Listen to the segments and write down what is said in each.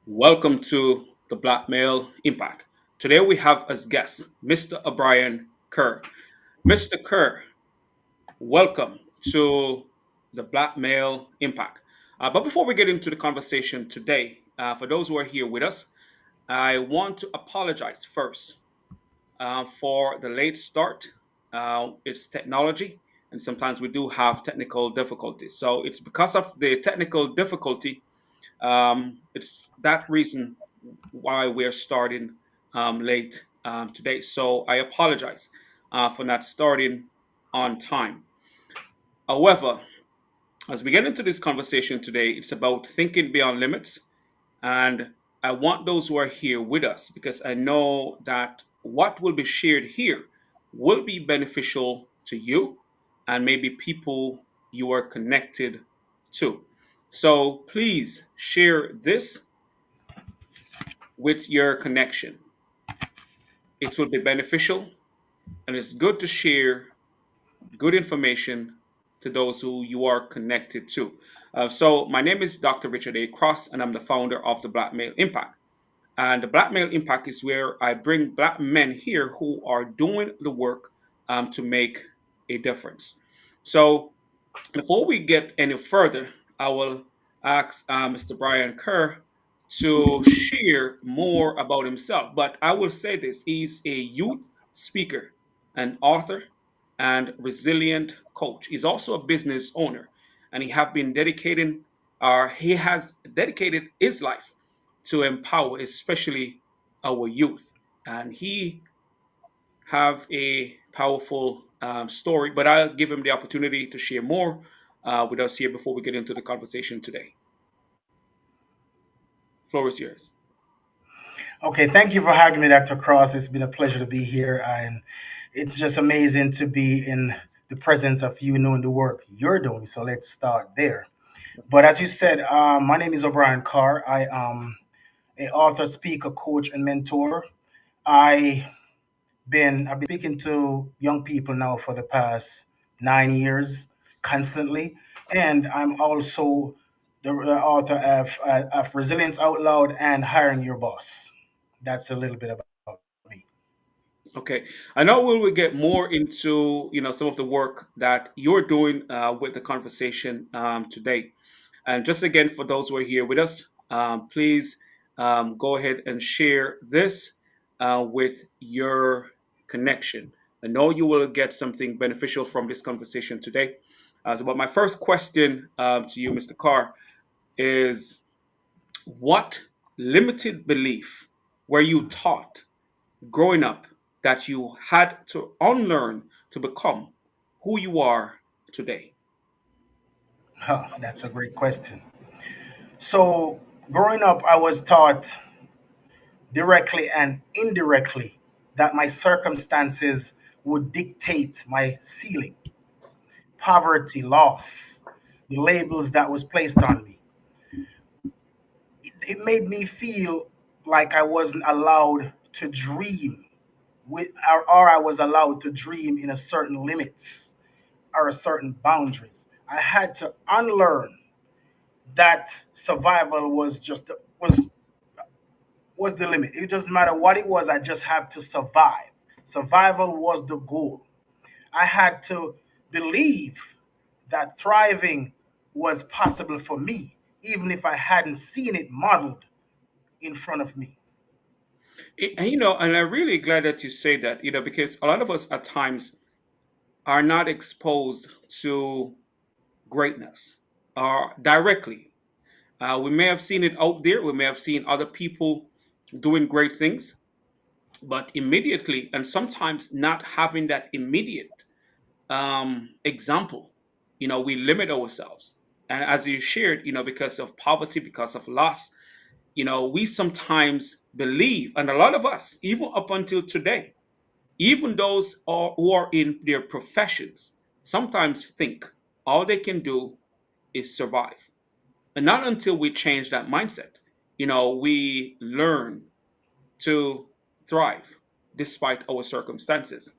Welcome to the Black Male Impact. Today we have as guest Mr. Obrian Kerr. Mr. Kerr, welcome to the Black Male Impact. But before we get into the conversation today, for those who are here with us, I want to apologize first for the late start. It's technology, and sometimes we do have technical difficulties. So it's because of the technical difficulty. It's that reason why we're starting late today. So I apologize for not starting on time. However, as we get into this conversation today, it's about thinking beyond limits. And I want those who are here with us because I know that what will be shared here will be beneficial to you and maybe people you are connected to. So please share this with your connection. It will be beneficial, and it's good to share good information to those who you are connected to. So, my name is Dr. Richard A. Cross, and I'm the founder of the Black Male Impact. And the Black Male Impact is where I bring Black men here who are doing the work to make a difference. So, before we get any further, I will ask Mr. Brian Kerr to share more about himself. But I will say this: he's a youth speaker, an author, and resilient coach. He's also a business owner, and he has dedicated his life to empower, especially our youth. And he have a powerful story, but I'll give him the opportunity to share more with us here before we get into the conversation today. Floor is yours. Okay, thank you for having me, Dr. Cross. It's been a pleasure to be here, and it's just amazing to be in the presence of you knowing the work you're doing. So let's start there. But as you said, my name is Obrian Kerr. I am an author, speaker, coach, and mentor. I I've been speaking to young people now for the past 9 years constantly, and I'm also the author of Resilience Out Loud and Hiring Your Boss. That's a little bit about me. Okay, I know we will get more into some of the work that you're doing with the conversation today. And just again, for those who are here with us, please go ahead and share this with your connection. I know you will get something beneficial from this conversation today. But my first question to you, Mr. Carr, is what limited belief were you taught growing up that you had to unlearn to become who you are today? Oh, that's a great question. So, growing up, I was taught directly and indirectly that my circumstances would dictate my ceiling, poverty, loss, the labels that was placed on me. It made me feel like I wasn't allowed to dream or I was allowed to dream in a certain limits or a certain boundaries. I had to unlearn that survival was the limit. It doesn't matter what it was, I just have to survive. Survival was the goal. I had to believe that thriving was possible for me, even if I hadn't seen it modeled in front of me. And I'm really glad that you say that, because a lot of us at times are not exposed to greatness directly. We may have seen it out there, we may have seen other people doing great things, but immediately, and sometimes not having that immediate example, we limit ourselves. And as you shared, because of poverty, because of loss, we sometimes believe, and a lot of us, even up until today, even who are in their professions, sometimes think all they can do is survive. And not until we change that mindset, we learn to thrive despite our circumstances.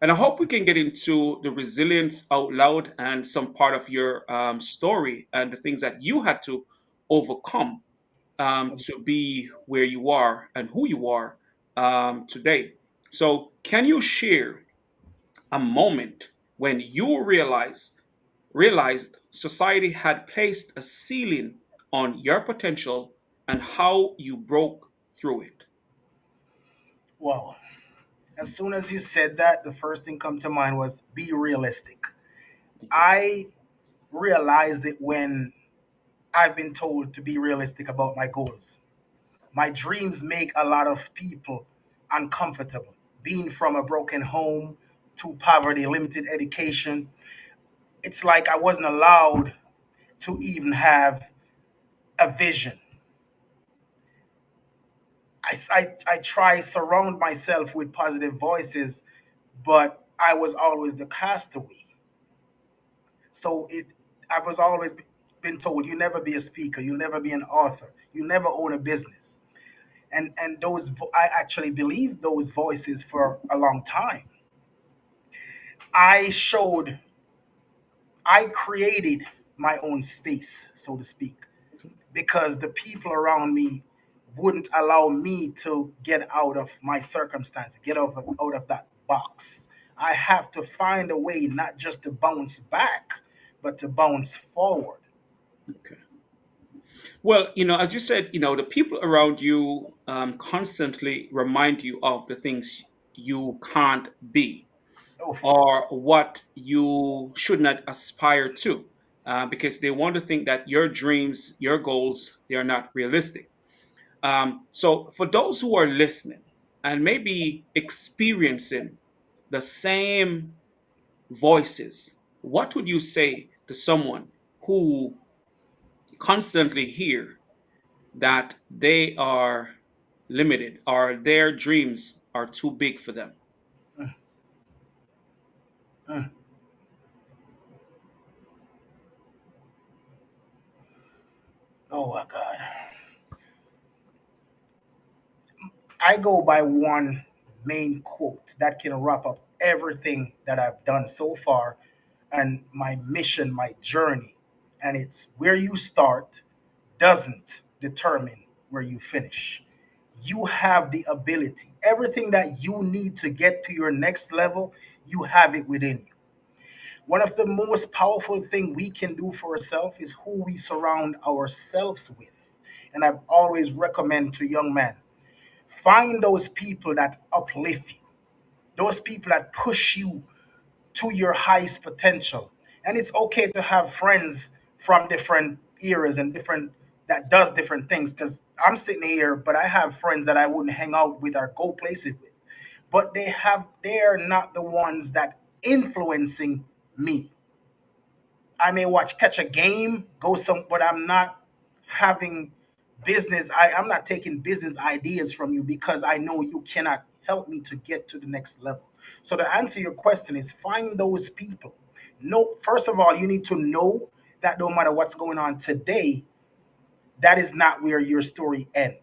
And I hope we can get into the resilience out loud and some part of your story and the things that you had to overcome So, to be where you are and who you are today. So, can you share a moment when you realized society had placed a ceiling on your potential and how you broke through it? wow. As soon as you said that, the first thing come to mind was be realistic. Okay. I realized it when I've been told to be realistic about my goals. My dreams make a lot of people uncomfortable. Being from a broken home to poverty, limited education, it's like I wasn't allowed to even have a vision. I try surround myself with positive voices, but I was always the castaway. So I was always been told you never be a speaker, you never be an author, you never own a business. And I actually believed those voices for a long time. I showed I created my own space, so to speak, because the people around me wouldn't allow me to get out of my circumstance, get out of that box. I have to find a way not just to bounce back, but to bounce forward. Okay. Well, as you said, the people around you constantly remind you of the things you can't be Oh, or what you should not aspire to, because they want to think that your dreams, your goals, they are not realistic. So, for those who are listening and maybe experiencing the same voices, what would you say to someone who constantly hear that they are limited or their dreams are too big for them? mm, mm. Oh my God. I go by one main quote that can wrap up everything that I've done so far and my mission, my journey. And it's where you start doesn't determine where you finish. You have the ability, everything that you need to get to your next level, you have it within you. One of the most powerful thing we can do for ourselves is who we surround ourselves with. And I've always recommend to young men, find those people that uplift you, those people that push you to your highest potential. And it's okay to have friends from different eras and different that does different things. Because I'm sitting here, but I have friends that I wouldn't hang out with or go places with. But they're not the ones that influencing me. I may catch a game, go some, but I'm not having I'm not taking business ideas from you because I know you cannot help me to get to the next level. So to answer your question is find those people. No, first of all, you need to know that no matter what's going on today, that is not where your story ends.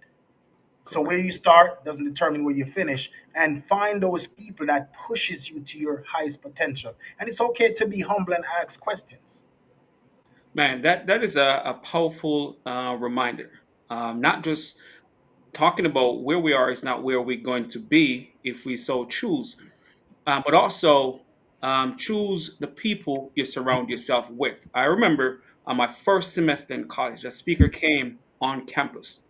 So Correct. where you start doesn't determine where you finish. And find those people that pushes you to your highest potential. And it's okay to be humble and ask questions. Man, that is a powerful reminder. Not just talking about where we are is not where we're going to be if we so choose, but also choose the people you surround yourself with. I remember on my first semester in college, a speaker came on campus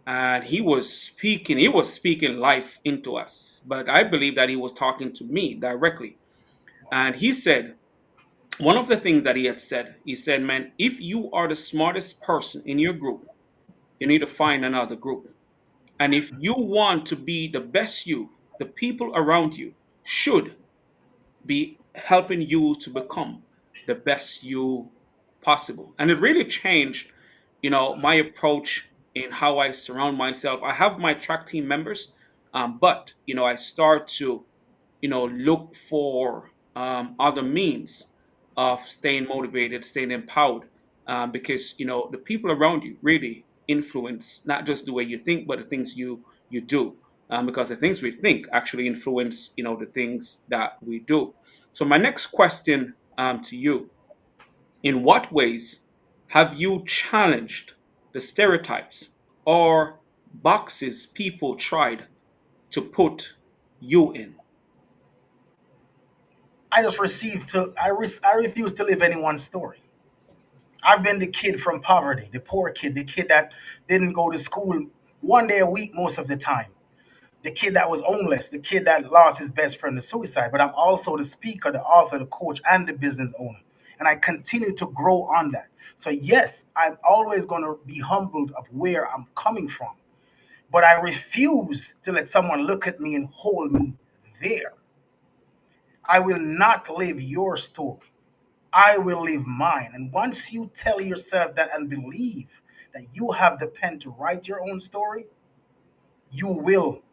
and he was speaking life into us, but I believe that he was talking to me directly. And he said, one of the things that he said, man, if you are the smartest person in your group, you need to find another group. And if you want to be the best you, the people around you should be helping you to become the best you possible. And it really changed, my approach in how I surround myself. I have my track team members, but I start to look for other means of staying motivated, staying empowered, because the people around you really influence not just the way you think, but the things you do. Because the things we think actually influence the things that we do. So my next question to you: in what ways have you challenged the stereotypes or boxes people tried to put you in? I just received to I refuse to live anyone's story. I've been the kid from poverty, the poor kid, the kid that didn't go to school one day a week most of the time, the kid that was homeless, the kid that lost his best friend to suicide. But I'm also the speaker, the author, the coach, and the business owner. And I continue to grow on that. So, yes, I'm always going to be humbled of where I'm coming from. But I refuse to let someone look at me and hold me there. I will not live your story. I will live mine. And once you tell yourself that and believe that you have the pen to write your own story, you will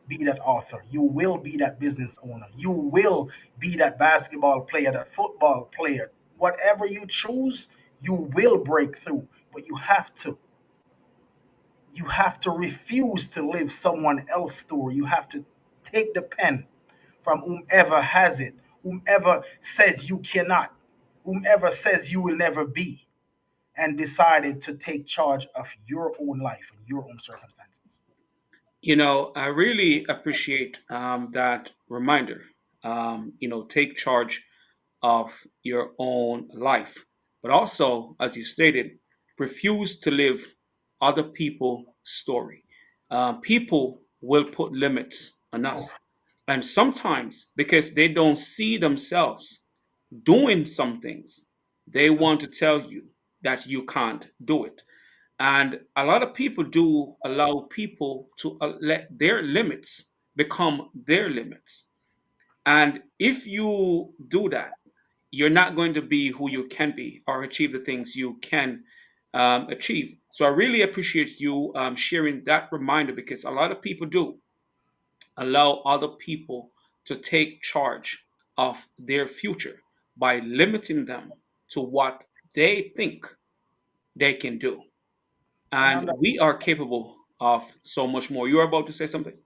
be that author. You will be that business owner. You will be that basketball player, that football player. Whatever you choose, you will break through. But you have to refuse to live someone else's story. You have to take the pen from whomever has it, whomever says you cannot, whomever says you will never be, and decided to take charge of your own life and your own circumstances. I really appreciate that reminder. Take charge of your own life, but also, as you stated, refuse to live other people's story. People will put limits on Oh, us, and sometimes because they don't see themselves doing some things, they want to tell you that you can't do it. And a lot of people do allow people to let their limits become their limits. And if you do that, you're not going to be who you can be or achieve the things you can achieve. So I really appreciate you sharing that reminder, because a lot of people do allow other people to take charge of their future by limiting them to what they think they can do. and And we are capable of so much more. You're about to say something?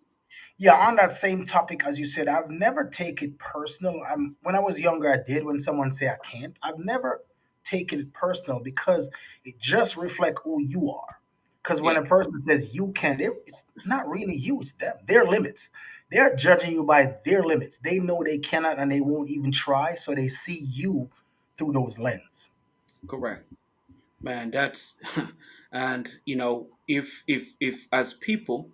yeah, on that same topic as you said, I've never taken it personal. When I was younger, I did. When someone say I can't, I've never taken it personal because it just reflects who you are. Because when Yeah, a person says you can, it's not really you; it's them. Their limits. They're judging you by their limits. They know they cannot, and they won't even try. So they see you through those lenses. correct. Man, that's and if as people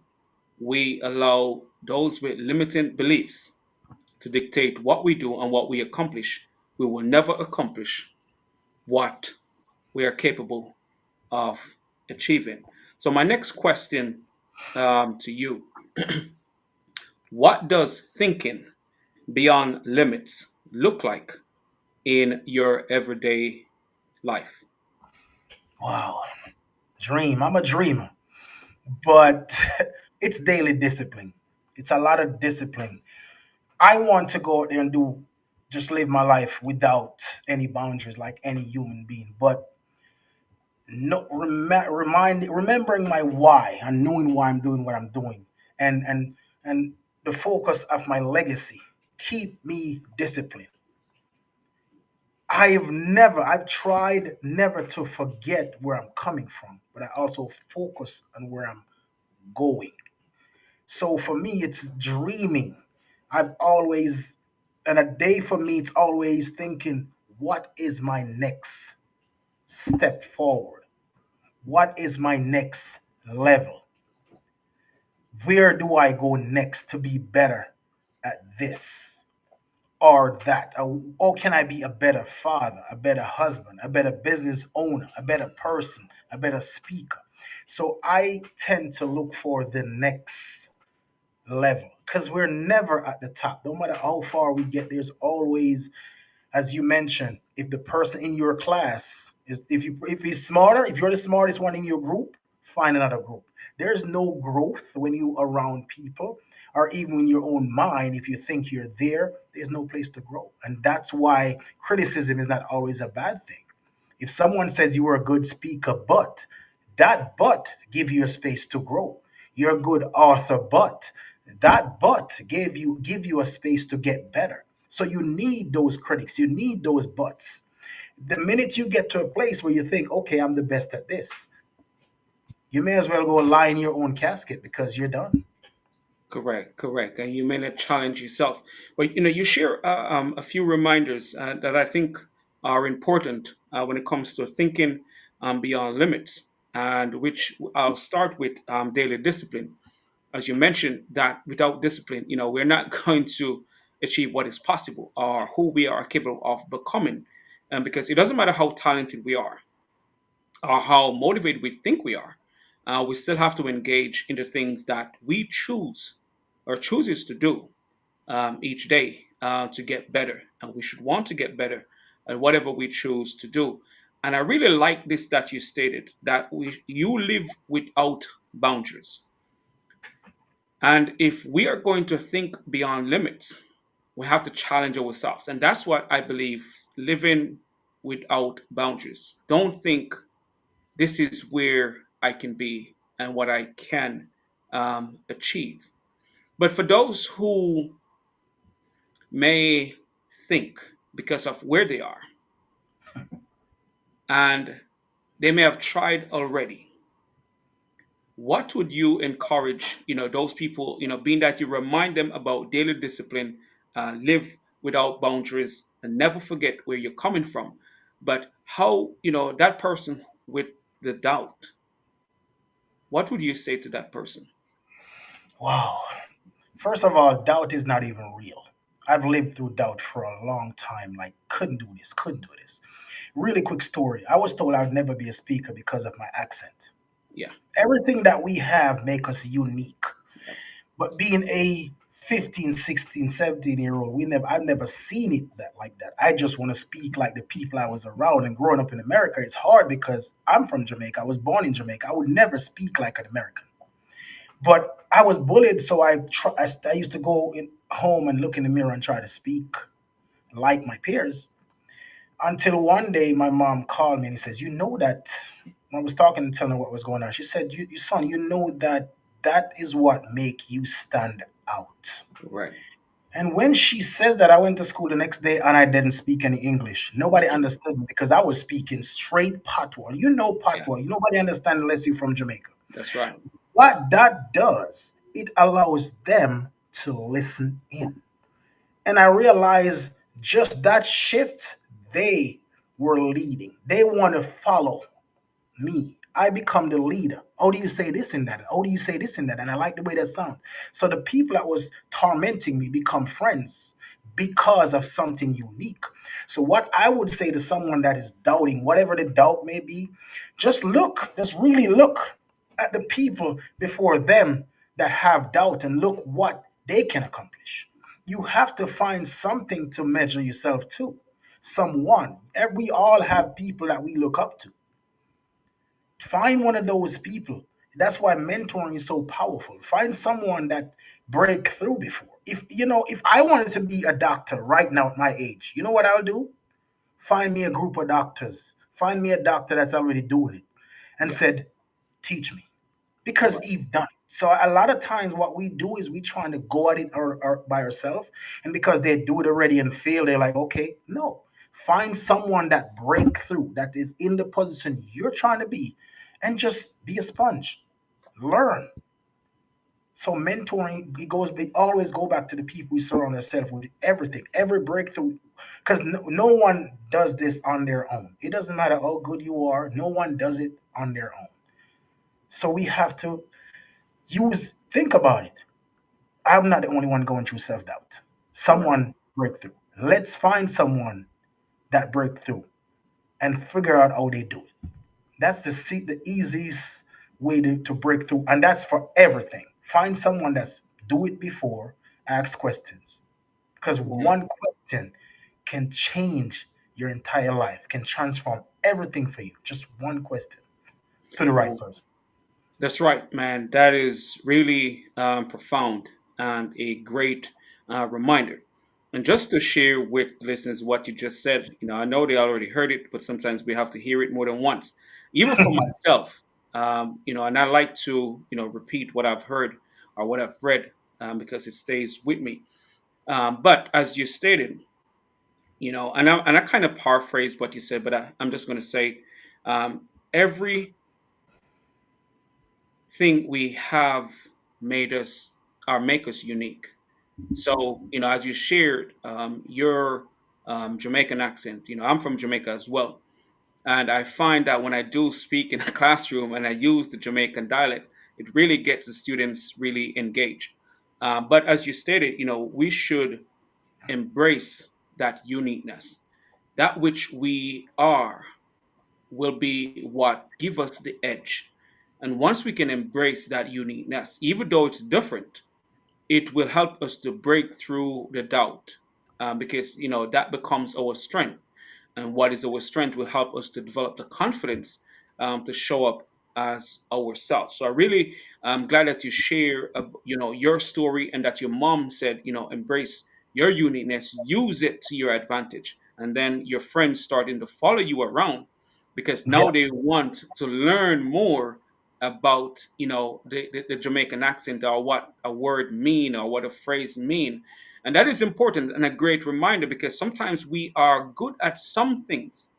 we allow those with limiting beliefs to dictate what we do and what we accomplish, we will never accomplish what we are capable of achieving. So, my next question to you: what does thinking beyond limits look like in your everyday life? Wow, dream. I'm a dreamer, but it's daily discipline. It's a lot of discipline. I want to go out there and do just live my life without any boundaries like any human being. But no remembering my why and knowing why I'm doing what I'm doing and the focus of my legacy keep me disciplined. I've tried never to forget where I'm coming from, but I also focus on where I'm going. So for me, it's dreaming. I've always, and a day for me, it's always thinking, what is my next step forward? What is my next level? Where do I go next to be better at this or that? Or can I be a better father, a better husband, a better business owner, a better person, a better speaker? So I tend to look for the next level because we're never at the top. No matter how far we get, there's always, as you mentioned, if the person in your class is, if he's smarter, if you're the smartest one in your group, find another group. There's no growth when you around people, or even in your own mind. If you think you're there, there's no place to grow, and that's why criticism is not always a bad thing. If someone says you were a good speaker, but that but give you a space to grow. You're a good author, but that but give you a space to get better. So you need those critics, you need those buts. The minute you get to a place where you think, okay, I'm the best at this, You may as well go lie in your own casket because you're done. Correct, correct. And you may not challenge yourself, but you share a few reminders that I think are important when it comes to thinking beyond limits, and which I'll start with daily discipline. As you mentioned, that without discipline, we're not going to achieve what is possible or who we are capable of becoming, and because it doesn't matter how talented we are or how motivated we think we are, we still have to engage in the things that we choose or chooses to do each day to get better. And we should want to get better at whatever we choose to do. And I really like this that you stated that you live without boundaries. And if we are going to think beyond limits, we have to challenge ourselves. And that's what I believe living without boundaries. Don't think this is where I can be and what I can achieve. But for those who may think because of where they are and they may have tried already, what would you encourage those people, being that you remind them about daily discipline, live without boundaries, and never forget where you're coming from, but how that person with the doubt, what would you say to that person? Wow. First of all, doubt is not even real. I've lived through doubt for a long time. Like, couldn't do this, couldn't do this. Really quick story. I was told I'd never be a speaker because of my accent. Yeah. Everything that we have make us unique. Yep. But being a 15, 16, 17-year old, I've never seen it that like that. I just want to speak like the people I was around. And growing up in America, it's hard because I'm from Jamaica. I was born in Jamaica. I would never speak like an American. But I was bullied, so I used to go in home and look in the mirror and try to speak like my peers. Until one day, my mom called me and he says, "You know that." I was talking and telling her what was going on. She said, "You son, you know that that is what make you stand out." Right. And when she says that, I went to school the next day and I didn't speak any English. Nobody understood me because I was speaking straight patois. You know Yeah. patois. Nobody understands unless you're from Jamaica. That's right. What that does, it allows them to listen in. And I realized just that shift, they were leading. They want to follow me. I become the leader. How do you say this and that? How do you say this and that? And I like the way that sounds. So the people that was tormenting me become friends because of something unique. So what I would say to someone that is doubting, whatever the doubt may be, just really look at the people before them that have doubt and look what they can accomplish. You have to find something to measure yourself to. Someone. We all have people that we look up to. Find one of those people. That's why mentoring is so powerful. Find someone that break through before. If I wanted to be a doctor right now at my age, you know what I'll do? Find me a group of doctors. Find me a doctor that's already doing it and Yeah. said, teach me. Because Right. he's done it. So a lot of times what we do is we trying to go at it or by ourselves. And because they do it already and fail, they're like, okay, no. Find someone that break through, that is in the position you're trying to be, and just be a sponge. Learn. So mentoring, it always go back to the people we surround ourselves with everything, every breakthrough, because no one does this on their own. It doesn't matter how good you are, no one does it on their own. So we have to think about it. I'm not the only one going through self doubt. Correct. Someone breakthrough. Let's find someone that breakthrough and figure out how they do it. That's the easiest way to break through, and that's for everything. Find someone that's do it before, ask questions, because Yeah. one question can change your entire life, can transform everything for you. Just one question to the right person. That's right, man. That is really profound and a great reminder. And just to share with listeners what you just said, I know they already heard it, but sometimes we have to hear it more than once. Even for myself, and I like to, repeat what I've heard or what I've read because it stays with me. But as you stated, and I kind of paraphrased what you said, but I'm just going to say, every thing we have made us or make us unique. So, as you shared your Jamaican accent, I'm from Jamaica as well. And I find that when I do speak in a classroom and I use the Jamaican dialect, it really gets the students really engaged. But as you stated, we should embrace that uniqueness. That which we are will be what give us the edge. And once we can embrace that uniqueness, even though it's different, it will help us to break through the doubt, because that becomes our strength, and what is our strength will help us to develop the confidence to show up as ourselves. So I really am glad that you share your story, and that your mom said, embrace your uniqueness, use it to your advantage, and then your friends starting to follow you around because now Yeah. they want to learn more about the Jamaican accent, or what a word mean or what a phrase mean. And that is important and a great reminder, because sometimes we are good at some things,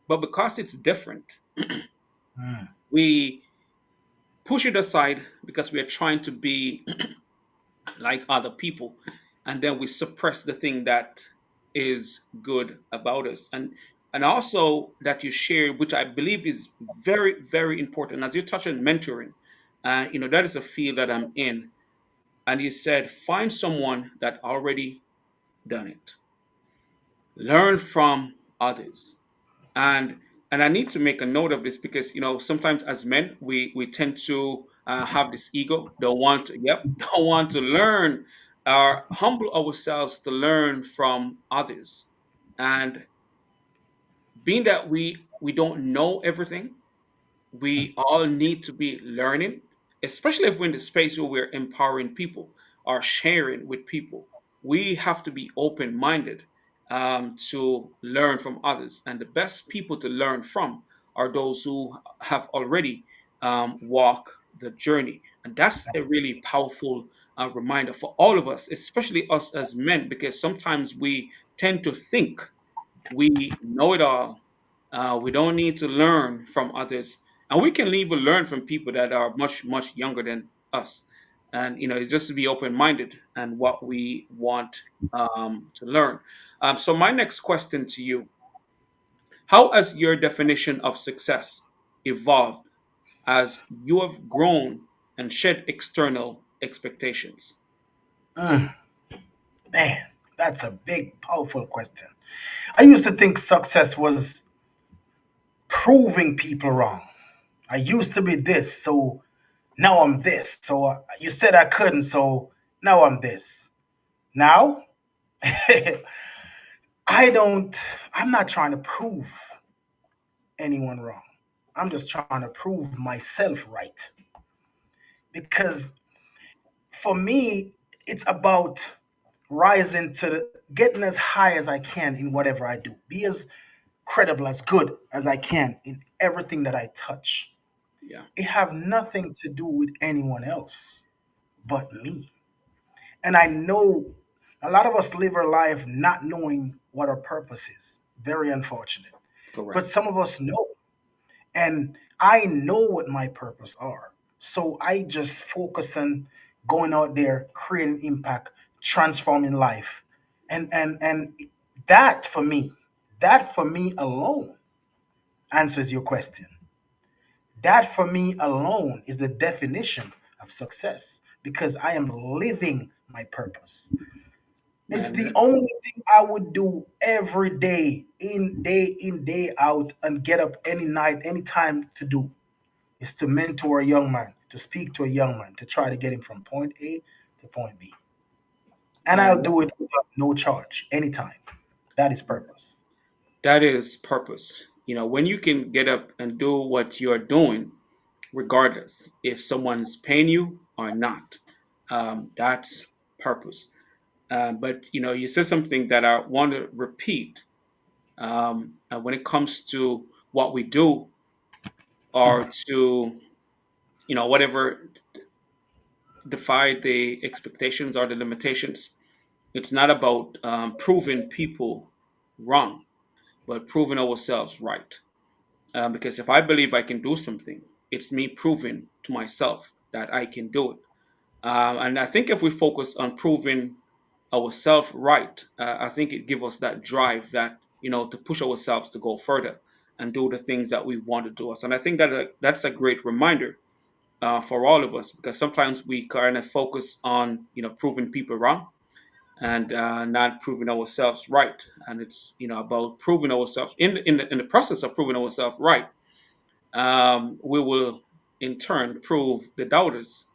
but because it's different, Mm. we push it aside because we are trying to be like other people, and then we suppress the thing that is good about us. And also that you share, which I believe is very, very important, as you touch on mentoring. That is a field that I'm in. And you said find someone that already done it, learn from others. And and I need to make a note of this, because sometimes as men we tend to have this ego, don't want to, don't want to learn or humble ourselves to learn from others. And being that we don't know everything, we all need to be learning, especially if we're in the space where we're empowering people or sharing with people. We have to be open minded to learn from others. And the best people to learn from are those who have already walked the journey. And that's a really powerful reminder for all of us, especially us as men, because sometimes we tend to think we know it all. We don't need to learn from others, and we can even learn from people that are much, much younger than us. And it's just to be open minded and what we want to learn. So my next question to you: how has your definition of success evolved as you have grown and shed external expectations? Mm. Man, that's a big, powerful question. I used to think success was proving people wrong. I used to be this, so now I'm this. So you said I couldn't, so now I'm this. Now, I don't, I'm not trying to prove anyone wrong. I'm just trying to prove myself right. Because for me, it's about rising to getting as high as I can in whatever I do. Be as credible, as good as I can in everything that I touch. Yeah, It have nothing to do with anyone else but me. And I know a lot of us live our life not knowing what our purpose is. Very unfortunate. But correct. some of us know. And I know what my purpose are. So I just focus on going out there, creating impact, transforming life. And that for me alone answers your question. That for me alone is the definition of success because I am living my purpose. It's Man, the only thing I would do every day in, day out, and get up any night, any time to do is to mentor a young man, to speak to a young man, to try to get him from point A to point B. And man, I'll do it without no charge, anytime. That is purpose. that is purpose. When you can get up and do what you're doing, regardless if someone's paying you or not, that's purpose. But you said something that I want to repeat. When it comes to what we do, or to whatever defy the expectations or the limitations, it's not about proving people wrong, but proving ourselves right. Because if I believe I can do something, it's me proving to myself that I can do it. And I think if we focus on proving ourselves right, I think it gives us that drive that, to push ourselves to go further and do the things that we want to do us. And I think that that's a great reminder for all of us, because sometimes we kind of focus on, proving people wrong and not proving ourselves right. And it's, about proving ourselves in the process of proving ourselves right. We will in turn prove the doubters,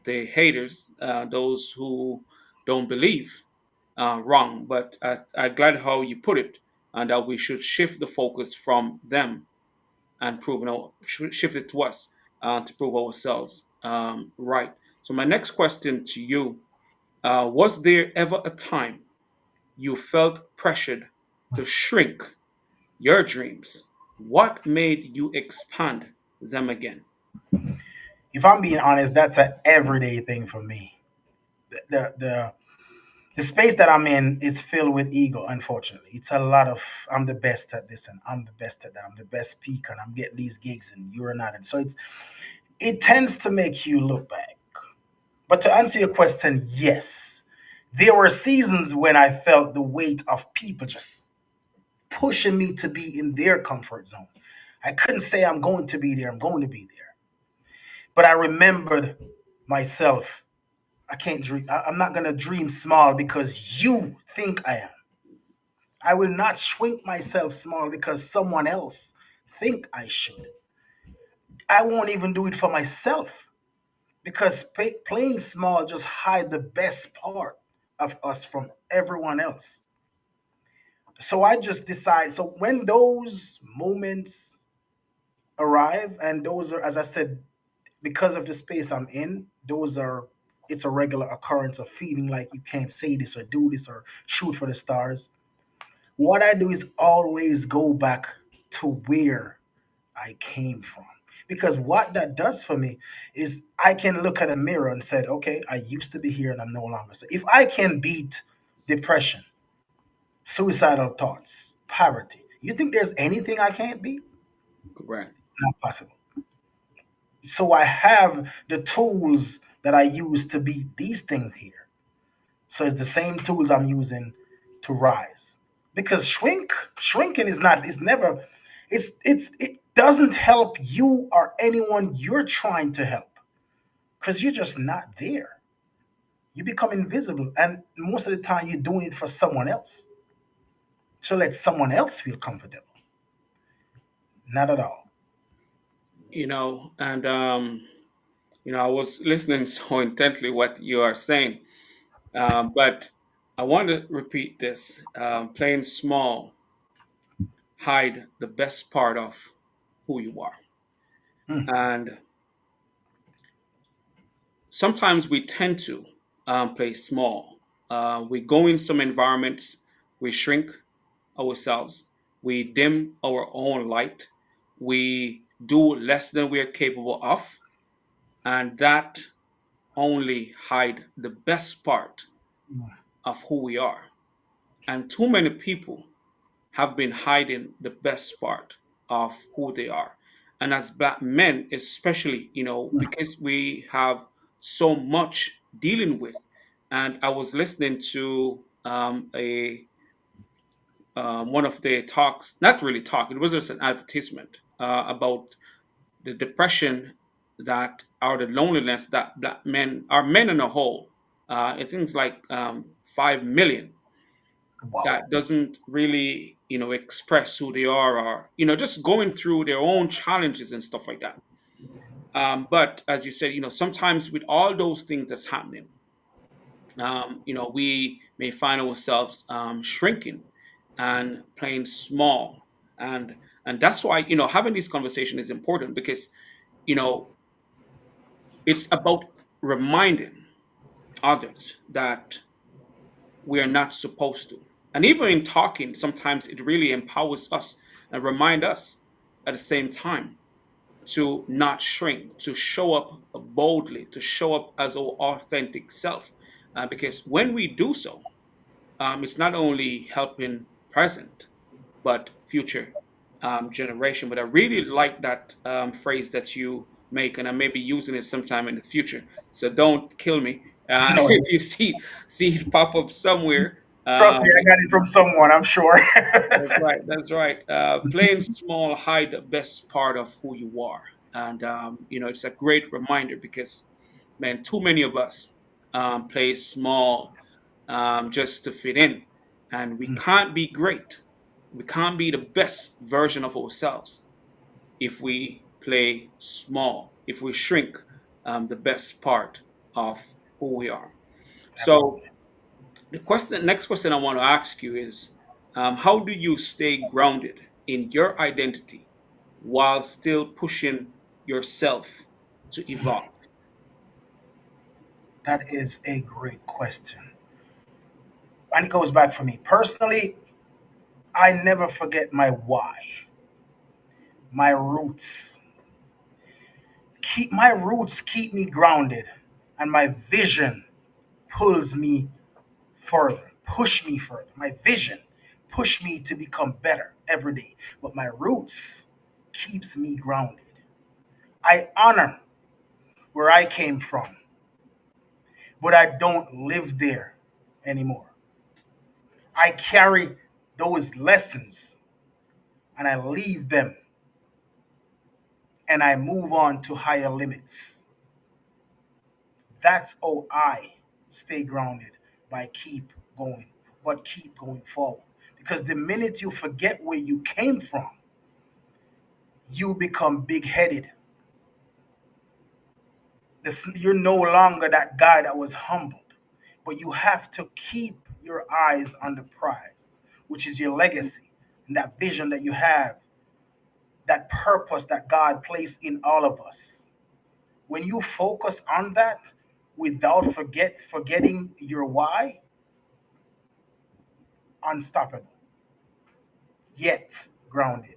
the haters, those who don't believe, wrong. But I glad how you put it, and that we should shift the focus from them and shift it to us, to prove ourselves right. So my next question to you: was there ever a time you felt pressured to shrink your dreams? What made you expand them again? If I'm being honest, that's an everyday thing for me. The the space that I'm in is filled with ego. Unfortunately, it's a lot of I'm the best at this and I'm the best at that. I'm the best speaker and I'm getting these gigs and you're not. And so it tends to make you look back. But to answer your question, yes, there were seasons when I felt the weight of people just pushing me to be in their comfort zone. I couldn't say I'm going to be there. I'm going to be there. But I remembered myself. I can't dream. I'm not going to dream small because you think I am. I will not shrink myself small because someone else think I should. I won't even do it for myself because playing small just hide the best part of us from everyone else. So I just decide. So when those moments arrive, and those are, as I said, because of the space I'm in, those are it's a regular occurrence of feeling like you can't say this or do this or shoot for the stars. What I do is always go back to where I came from. Because what that does for me is I can look at a mirror and said, okay, I used to be here and I'm no longer. So if I can beat depression, suicidal thoughts, poverty, you think there's anything I can't beat? Correct. Not possible. So I have the tools that I use to beat these things here. So it's the same tools I'm using to rise. Because shrinking is not, it's never, it doesn't help you or anyone you're trying to help. Because you're just not there. You become invisible. And most of the time you're doing it for someone else. So let someone else feel comfortable. Not at all. And I was listening so intently what you are saying, but I want to repeat this: playing small hide the best part of who you are. Mm, And sometimes we tend to play small. We go in some environments, we shrink ourselves, we dim our own light, we do less than we are capable of, and that only hide the best part mm, of who we are. And too many people have been hiding the best part of who they are. And as black men, especially, mm. because we have so much dealing with. And I was listening to a one of the talks, not really talk, it was just an advertisement about the depression that, or the loneliness that black men, are men in a whole, I think it's like 5 million, Wow. that doesn't really, express who they are, or, just going through their own challenges and stuff like that. But as you said, sometimes with all those things that's happening, we may find ourselves shrinking and playing small. And that's why, having this conversation is important, because, you know, it's about reminding others that we are not supposed to. And even in talking, sometimes it really empowers us and remind us at the same time to not shrink, to show up boldly, to show up as our authentic self. Because when we do so, it's not only helping present, but future generation. But I really like that phrase that you make, and I may be using it sometime in the future. So don't kill me No, if you see it pop up somewhere. trust me, I got it from someone, I'm sure. That's right. That's right. Playing small hide the best part of who you are, and it's a great reminder because, man, too many of us play small just to fit in, and we can't be great. We can't be the best version of ourselves if we play small. If we shrink the best part of who we are. So Absolutely. next question I want to ask you is, how do you stay grounded in your identity while still pushing yourself to evolve? That is a great question. And it goes back for me. Personally, I never forget my why, my roots. Keep me grounded, and my vision pulls me further, push me further. My vision push me to become better every day. But my roots keeps me grounded. I honor where I came from, but I don't live there anymore. I carry those lessons and I leave them and I move on to higher limits. That's how I stay grounded by keep going forward. Because the minute you forget where you came from, you become big headed. You're no longer that guy that was humbled, but you have to keep your eyes on the prize, which is your legacy and that vision that you have, that purpose that God placed in all of us. When you focus on that without forgetting your why, unstoppable, yet grounded.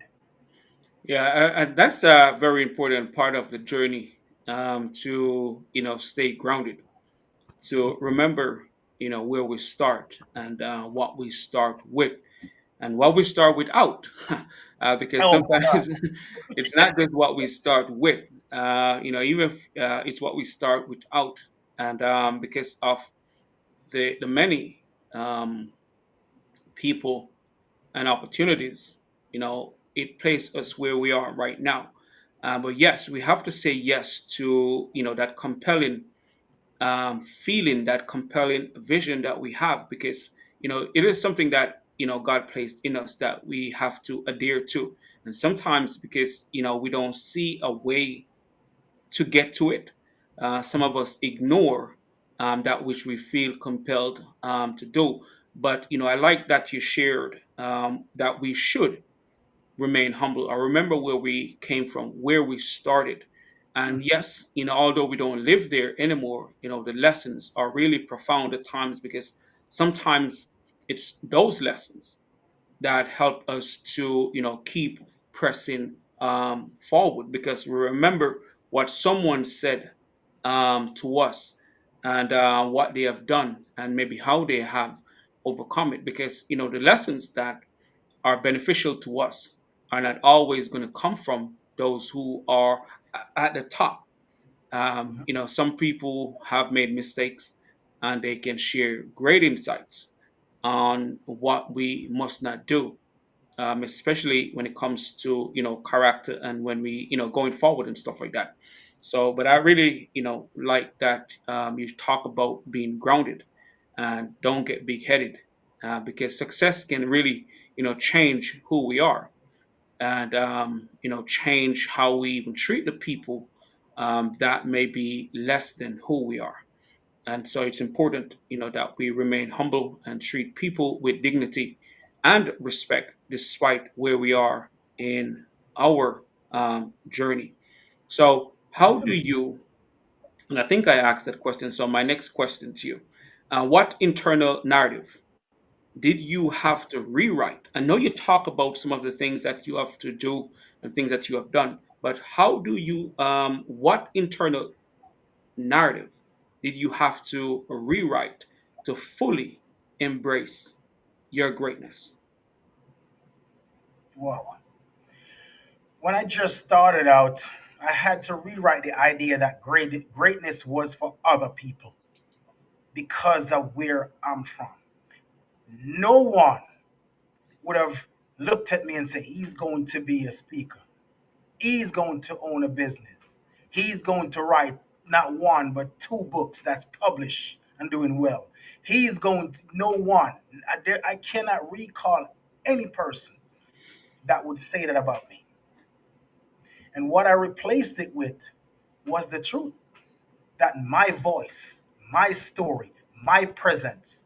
Yeah, and that's a very important part of the journey, to stay grounded, to remember where we start and what we start with and what we start without, because Oh my sometimes it's not just what we start with, even if it's what we start without, and because of the many um, people and opportunities, it places us where we are right now. But yes, we have to say yes to that compelling feeling, that compelling vision that we have, because it is something that God placed in us that we have to adhere to. And sometimes because we don't see a way to get to it, some of us ignore that which we feel compelled to do. But I like that you shared that we should remain humble. I remember where we came from, where we started. God. And yes, although we don't live there anymore, the lessons are really profound at times, because sometimes it's those lessons that help us to, keep pressing forward, because we remember what someone said to us, and what they have done, and maybe how they have overcome it. Because, the lessons that are beneficial to us are not always going to come from those who are at the top. Mhm. Some people have made mistakes, and they can share great insights on what we must not do, especially when it comes to character, and when we going forward and stuff like that. So, but I really like that you talk about being grounded and don't get big headed, because success can really change who we are, and change how we even treat the people that may be less than who we are. And so it's important, that we remain humble and treat people with dignity and respect, despite where we are in our journey. So, how do Absolutely. you, and I think I asked that question. So, my next question to you, what internal narrative did you have to rewrite? I know you talk about some of the things that you have to do and things that you have done, but how do you, what internal narrative did you have to rewrite to fully embrace your greatness? Wow. When I just started out, I had to rewrite the idea that greatness was for other people because of where I'm from. No one would have looked at me and said, he's going to be a speaker. He's going to own a business. He's going to write not one, but two books that's published and doing well. He's going to, no one. I cannot recall any person that would say that about me. And what I replaced it with was the truth that my voice, my story, my presence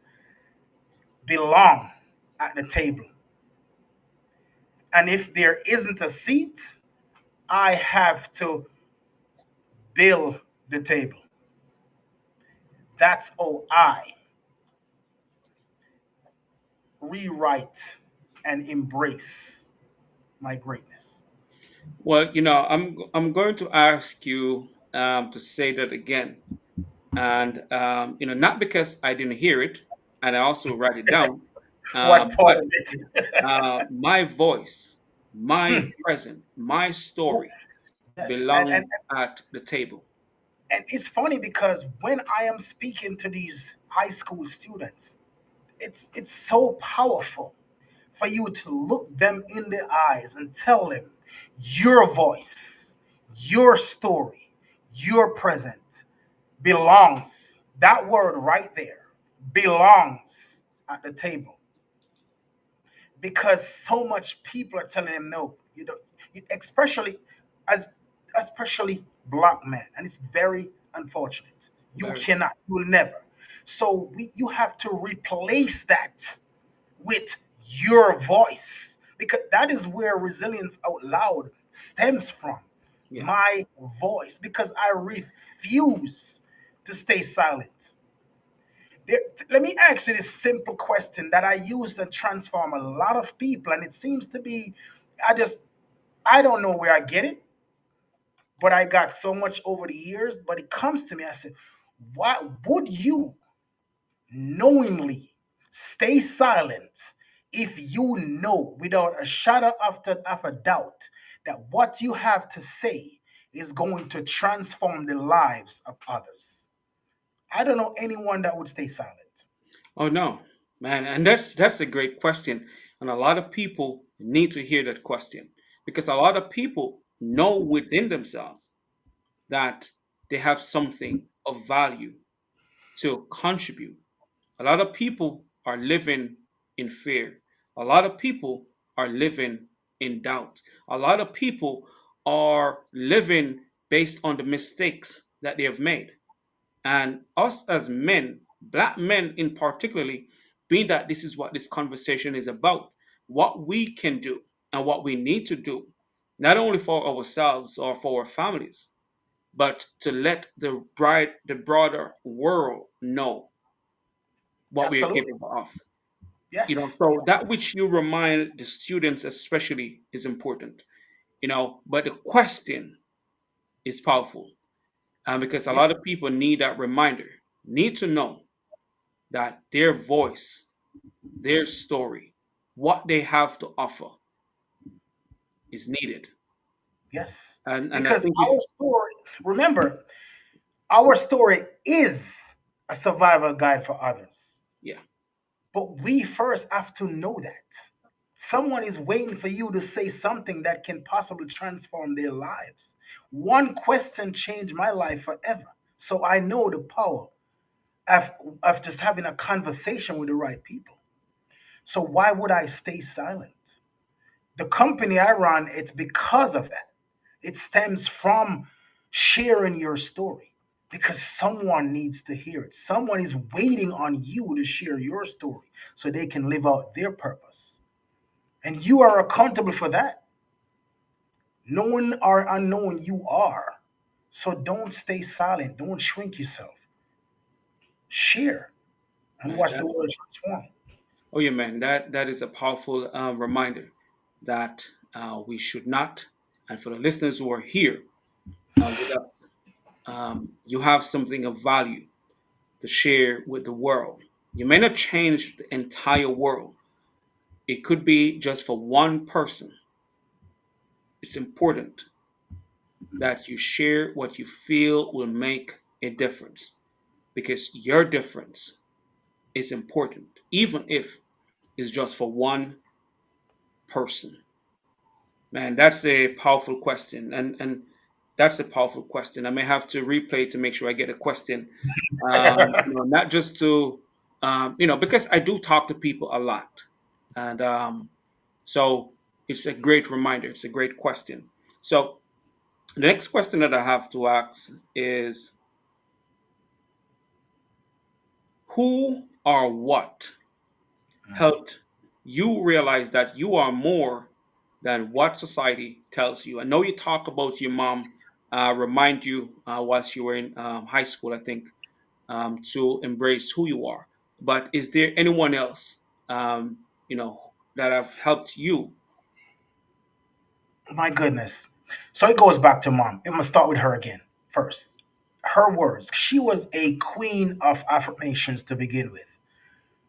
belong at the table. And if there isn't a seat, I have to build the table. That's how I rewrite and embrace my greatness. Well, I'm going to ask you to say that again, and not because I didn't hear it, and I also write it down, What part but of it? my voice, my Hmm. presence, my story Yes, yes, belong at the table. and it's funny because when I am speaking to these high school students, it's so powerful for you to look them in the eyes and tell them your voice, your story, your present belongs. That word right there belongs at the table because so much people are telling them no. You don't, especially as especially black men, and it's very unfortunate. You Very. cannot, you will never. So you have to replace that with your voice because that is where resilience out loud stems from. Yeah. My voice, because I refuse to stay silent. There- Let me ask you this simple question that I use to transform a lot of people, and it seems to be, I just, I don't know where I get it, but I got so much over the years. But it comes to me, I said, why would you knowingly stay silent if you know without a shadow of a doubt that what you have to say is going to transform the lives of others? I don't know anyone that would stay silent. Oh no, man, and that's a great question, and a lot of people need to hear that question because a lot of people know within themselves that they have something of value to contribute. A lot of people are living in fear. A lot of people are living in doubt. A lot of people are living based on the mistakes that they have made. And us as men, black men in particularly, being that this is what this conversation is about, what we can do and what we need to do, not only for ourselves or for our families, but to let the broader world know what we are Absolutely. capable of. Yes. So that Yes. which you remind the students especially is important. But the question is powerful, because a Yep. lot of people need that reminder, need to know that their voice, their story, what they have to offer is needed. Yes. And I Because think our it, story, remember, our story is a survival guide for others. yeah, But we first have to know that. Someone is waiting for you to say something that can possibly transform their lives. One question changed my life forever. So I know the power of, of just having a conversation with the right people. So why would I stay silent? The company I run, it's because of that. It stems from sharing your story because someone needs to hear it. Someone is waiting on you to share your story so they can live out their purpose. And you are accountable for that. Knowing or unknowing, you are. So don't stay silent. Don't shrink yourself. Share and man, watch the world transform. oh yeah, man, that is a powerful reminder that we should not, and for the listeners who are here with us, you have something of value to share with the world. You may not change the entire world. It could be just for one person. It's important that you share what you feel will make a difference, because your difference is important, even if it's just for one person. Man, that's a powerful question, and that's a powerful question. I may have to replay to make sure I get a question. Not just to, because I do talk to people a lot, and so it's a great reminder. It's a great question. So the next question that I have to ask is, who or what helped you realize that you are more than what society tells you? I know you talk about your mom, remind you whilst you were in high school, I think, to embrace who you are. But is there anyone else, that have helped you? My goodness. So it goes back to mom. I'm gonna start with her again first. Her words. She was a queen of affirmations to begin with.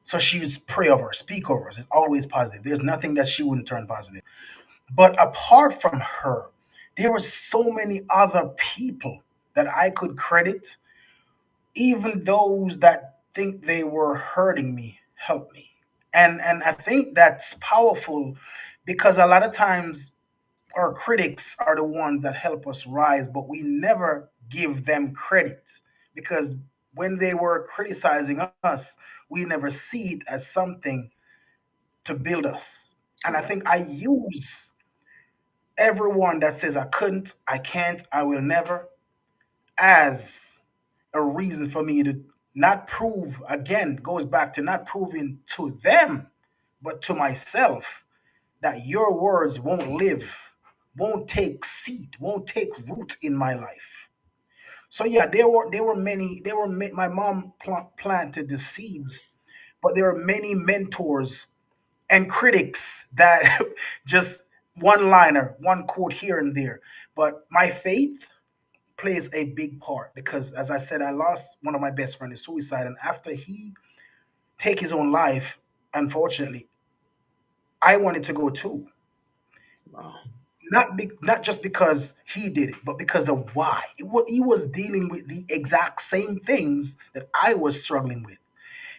So she used pray over us, speak over us. It's always positive. There's nothing that she wouldn't turn positive. But apart from her, there were so many other people that I could credit. Even those that think they were hurting me helped me. And I think that's powerful because a lot of times our critics are the ones that help us rise, but we never give them credit because when they were criticizing us, we never see it as something to build us. And I Right. think I use everyone that says I couldn't, I can't, I will never as a reason for me to not prove again, goes back to not proving to them, but to myself that your words won't live, won't take seed, won't take root in my life. So yeah, there were many. My mom planted the seeds, but there are many mentors and critics that just one liner, one quote here and there. But my faith plays a big part because, as I said, I lost one of my best friends to suicide, and after he take his own life, unfortunately, I wanted to go too. Wow. Not just because he did it, but because of why. He was dealing with the exact same things that I was struggling with.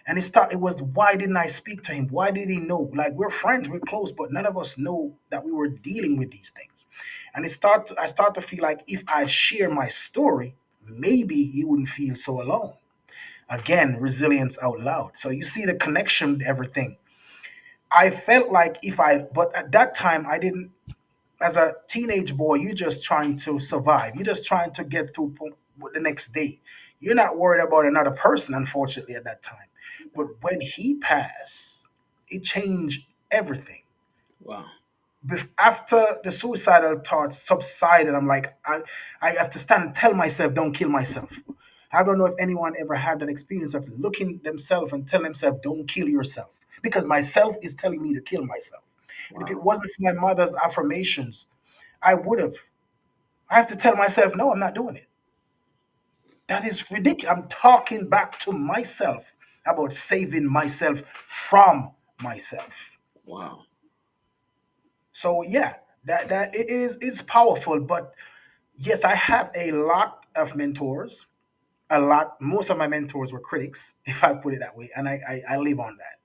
And it was why didn't I speak to him? Why did he know? Like we're friends, we're close, but none of us know that we were dealing with these things. And I start to feel like if I'd share my story, maybe he wouldn't feel so alone. Again, resilience out loud. So you see the connection with everything. I felt like but at that time, I didn't, as a teenage boy, you're just trying to survive. You're just trying to get through the next day. You're not worried about another person, unfortunately, at that time. But when he passed, it changed everything. Wow. After the suicidal thoughts subsided, I'm like, I have to stand and tell myself, don't kill myself. I don't know if anyone ever had that experience of looking themselves and telling themselves, don't kill yourself. Because myself is telling me to kill myself. And if it Wow. wasn't for my mother's affirmations, I would have. I have to tell myself, no, I'm not doing it. That is ridiculous. I'm talking back to myself about saving myself from myself. Wow. So yeah, that it is it's powerful. But yes, I have a lot of mentors. A lot. Most of my mentors were critics, if I put it that way, and I live on that.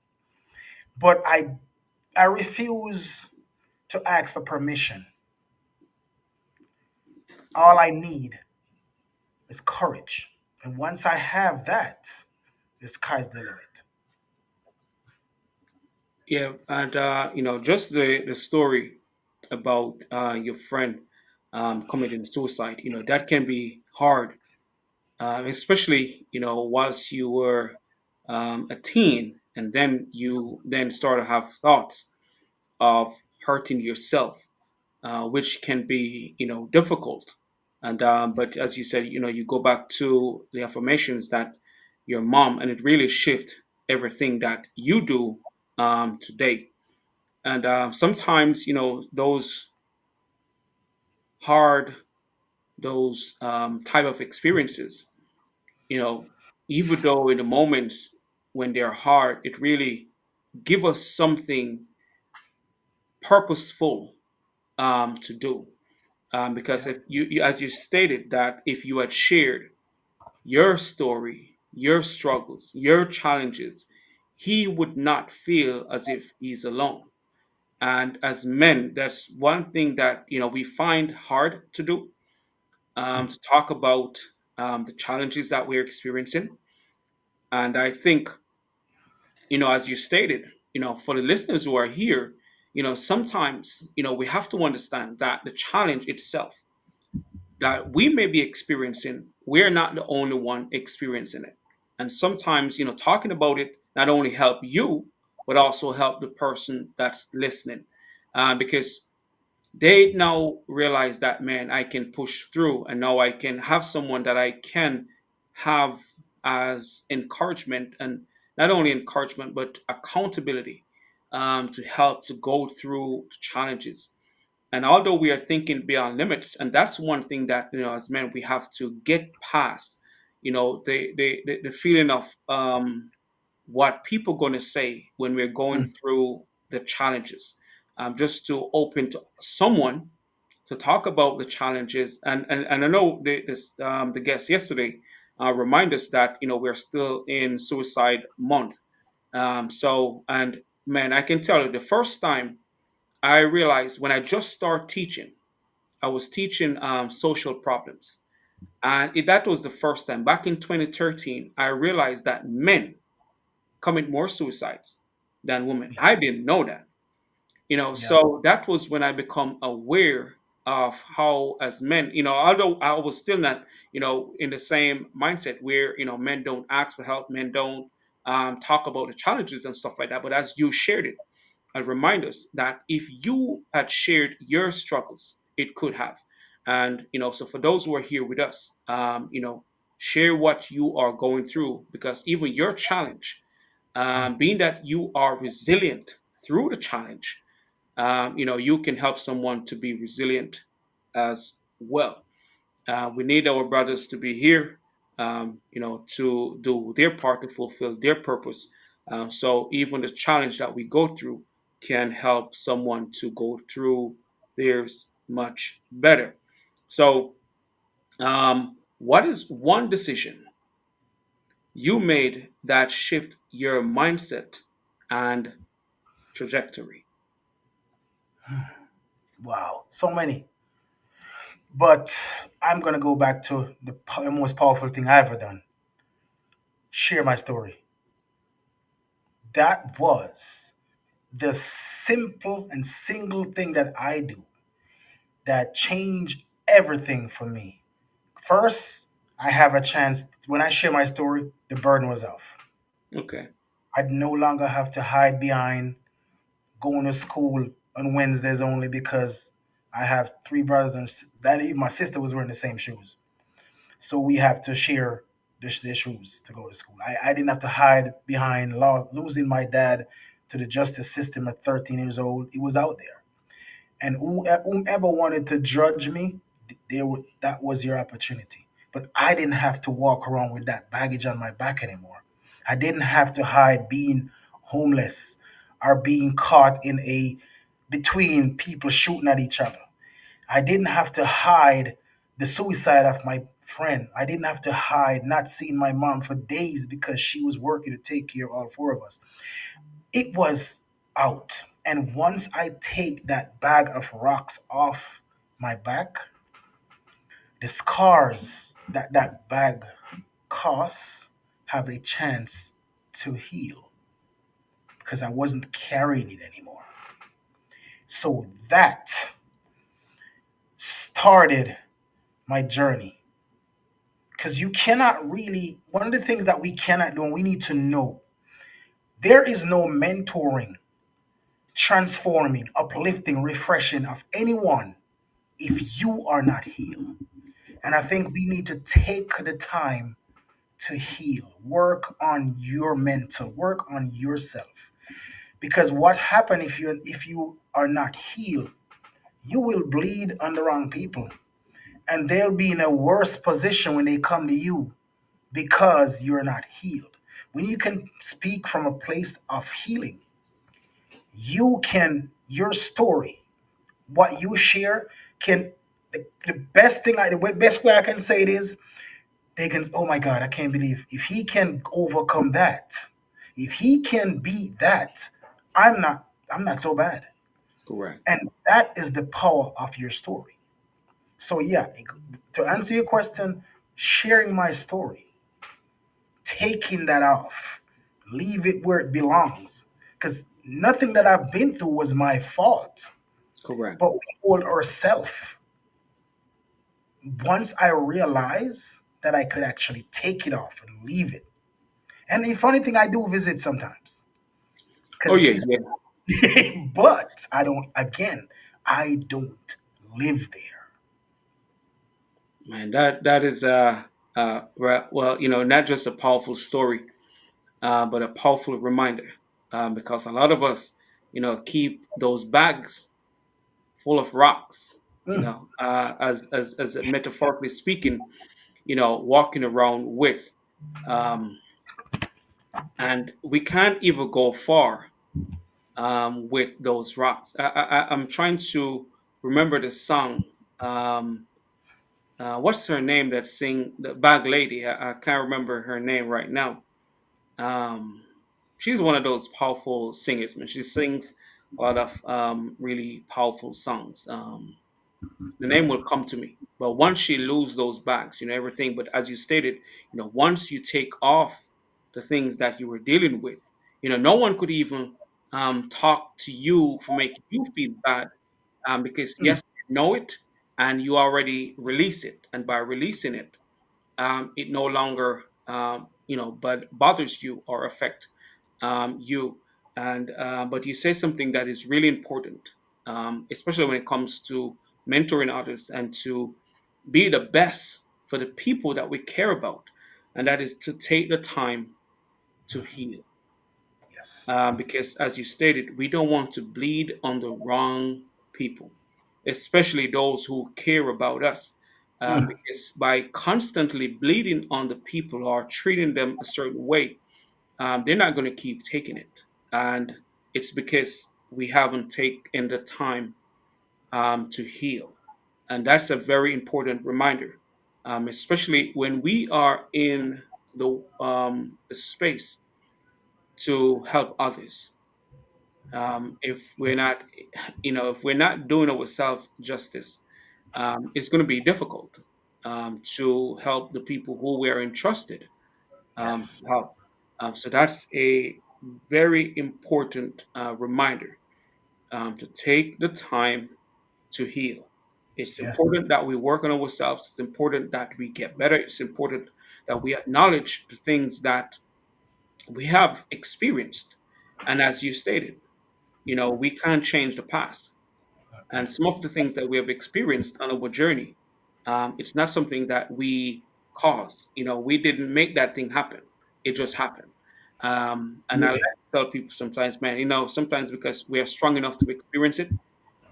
But I refuse to ask for permission. All I need is courage, and once I have that, the sky's the limit. Yeah, and just the story about your friend committing suicide. That can be hard, especially whilst you were a teen, and then you then start to have thoughts of hurting yourself, which can be difficult. And but as you said, you go back to the affirmations that your mom, and it really shift everything that you do today. And sometimes those hard, those type of experiences, you know even though in the moments when they're hard, it really give us something purposeful to do. because Yeah. if as you stated, that if you had shared your story, your struggles, your challenges, he would not feel as if he's alone. And as men, that's one thing that we find hard to do, to talk about the challenges that we're experiencing. And I think, as you stated, for the listeners who are here, sometimes, we have to understand that the challenge itself that we may be experiencing, we're not the only one experiencing it. And sometimes, talking about it not only help you, but also help the person that's listening, because they now realize that, man, I can push through, and now I can have someone that I can have as encouragement, and not only encouragement but accountability, to help to go through challenges. And although we are thinking beyond limits, and that's one thing that, as men, we have to get past, the feeling of what people going to say when we're going Mm. through the challenges, just to open to someone to talk about the challenges. And I know the guest yesterday remind us that we're still in suicide month. So, and man, I can tell you, the first time I realized, when I just started teaching, I was teaching social problems. And that was the first time back in 2013, I realized that men commit more suicides than women. Yeah. I didn't know that. Yeah. So that was when I become aware of how, as men, although I was still not, in the same mindset where, men don't ask for help, men don't talk about the challenges and stuff like that. But as you shared it, and remind us that if you had shared your struggles, it could have. And so for those who are here with us, share what you are going through, because even your challenge, Mm. being that you are resilient through the challenge, you can help someone to be resilient as well. We need our brothers to be here, to do their part to fulfill their purpose. So even the challenge that we go through can help someone to go through theirs much better. So, what is one decision you made that shift your mindset and trajectory? Wow. So many. But I'm going to go back to the most powerful thing I ever done: share my story. That was the simple and single thing that I do that changed everything for me. First, I have a chance. When I share my story, the burden was off. Okay. I'd no longer have to hide behind going to school on Wednesdays only because I have three brothers and that even my sister was wearing the same shoes. So we have to share their shoes to go to school. I didn't have to hide behind losing my dad to the justice system at 13 years old. It was out there. And whomever wanted to judge me, that was your opportunity. But I didn't have to walk around with that baggage on my back anymore. I didn't have to hide being homeless or being caught in a between people shooting at each other. I didn't have to hide the suicide of my friend. I didn't have to hide not seeing my mom for days because she was working to take care of all four of us. It was out. And once I take that bag of rocks off my back, the scars that that bag costs have a chance to heal because I wasn't carrying it anymore. So that started my journey. Because you cannot really, one of the things that we cannot do, and we need to know, there is no mentoring, transforming, uplifting, refreshing of anyone if you are not healed. And I think we need to take the time to heal, work on your mental, work on yourself. Because what happens if you are not healed, you will bleed on the wrong people. And they'll be in a worse position when they come to you because you're not healed. When you can speak from a place of healing, your story, what you share can The best thing, best way I can say it is they can. Oh my God, I can't believe if he can overcome that, if he can beat that, I'm not. I'm not so bad. Correct. And that is the power of your story. So yeah, to answer your question, sharing my story, taking that off, leave it where it belongs, because nothing that I've been through was my fault. Correct. But we hold ourselves. Once I realized that I could actually take it off and leave it. And the funny thing, I do visit sometimes because Oh it yeah, keeps, yeah, but I don't, again, I don't live there. man. That is well, not just a powerful story, but a powerful reminder, because a lot of us, keep those bags full of rocks, Mm, as metaphorically speaking, walking around with, um, and we can't even go far with those rocks. I'm trying to remember the song. Um, what's her name that sing the bag lady? I can't remember her name right now. Um, she's one of those powerful singers, man. She sings a lot of really powerful songs. The name will come to me. But once she lose those bags, everything. But as you stated, once you take off the things that you were dealing with, no one could even talk to you for making you feel bad, because mm, yes, you know it and you already release it, and by releasing it, it no longer but bothers you or affect you. And but you say something that is really important, especially when it comes to mentoring others and to be the best for the people that we care about, and that is to take the time to heal. yes. Because as you stated, we don't want to bleed on the wrong people, especially those who care about us. Mm, Because by constantly bleeding on the people or treating them a certain way, they're not going to keep taking it. And it's because we haven't taken the time to heal. And that's a very important reminder, especially when we are in the space to help others. If we're not, if we're not doing ourselves justice, it's going to be difficult to help the people who we are entrusted yes. to help. So that's a very important reminder, to take the time to heal. It's Yes. important that we work on ourselves. It's important that we get better. It's important that we acknowledge the things that we have experienced. And as you stated, we can't change the past. And some of the things that we have experienced on our journey, it's not something that we caused. We didn't make that thing happen. It just happened. And I like Absolutely. to tell people sometimes, man, sometimes because we are strong enough to experience it,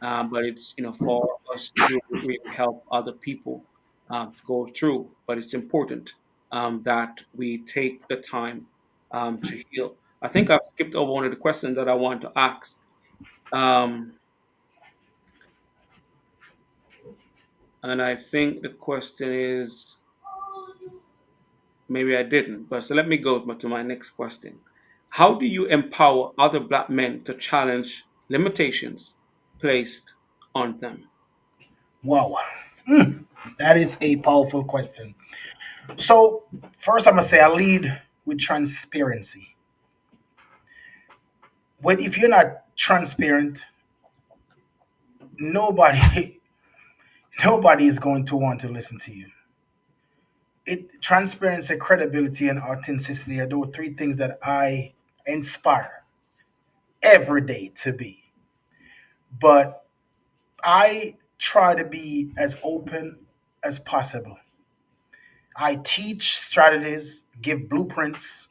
but it's for us to really help other people to go through. But it's important that we take the time to heal. I think I've skipped over one of the questions that I want to ask. Um, and I think the question is, maybe I didn't, but so let me go to my next question. How do you empower other Black men to challenge limitations placed on them? Wow. Mm, that is a powerful question. So, first, I'm going to say I lead with transparency. If you're not transparent, nobody nobody is going to want to listen to you. Transparency, credibility, and authenticity are those three things that I inspire every day to be. But I try to be as open as possible. I teach strategies, give blueprints,